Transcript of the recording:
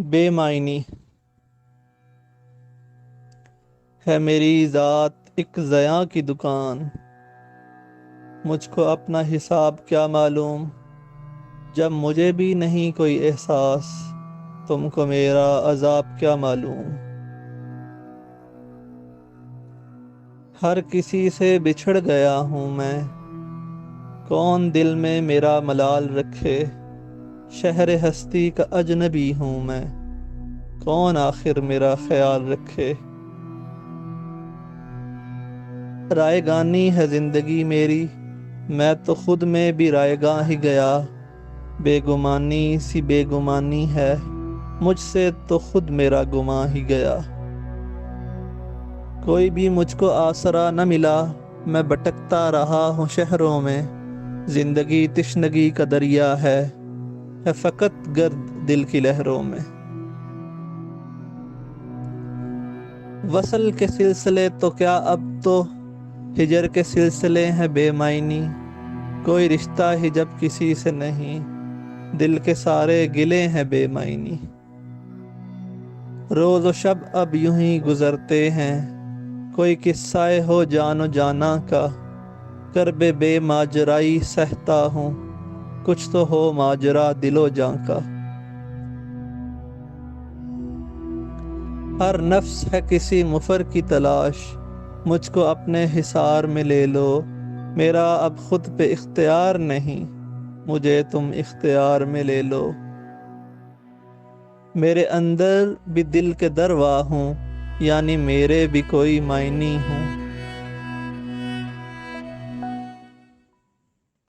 بے معنی ہے میری ذات ایک ضیاء کی دکان، مجھ کو اپنا حساب کیا معلوم، جب مجھے بھی نہیں کوئی احساس، تم کو میرا عذاب کیا معلوم۔ ہر کسی سے بچھڑ گیا ہوں میں، کون دل میں میرا ملال رکھے، شہر ہستی کا اجنبی ہوں میں، کون آخر میرا خیال رکھے۔ رائے گانی ہے زندگی میری، میں تو خود میں بھی رائے گاں ہی گیا، بے گمانی سی بے گمانی ہے، مجھ سے تو خود میرا گماں ہی گیا۔ کوئی بھی مجھ کو آسرا نہ ملا، میں بھٹکتا رہا ہوں شہروں میں، زندگی تشنگی کا دریا ہے فقط گرد دل کی لہروں میں۔ وصل کے سلسلے تو کیا اب تو ہجر کے سلسلے ہیں بے معنی، کوئی رشتہ ہی جب کسی سے نہیں، دل کے سارے گلے ہیں بے معنی۔ روز و شب اب یوں ہی گزرتے ہیں، کوئی قصہ ہو جان و جانا کا، کرب بے ماجرائی سہتا ہوں، کچھ تو ہو ماجرا دل و جاں کا۔ ہر نفس ہے کسی مفر کی تلاش، مجھ کو اپنے حصار میں لے لو، میرا اب خود پہ اختیار نہیں، مجھے تم اختیار میں لے لو۔ میرے اندر بھی دل کے دروا ہوں، یعنی میرے بھی کوئی معنی ہوں،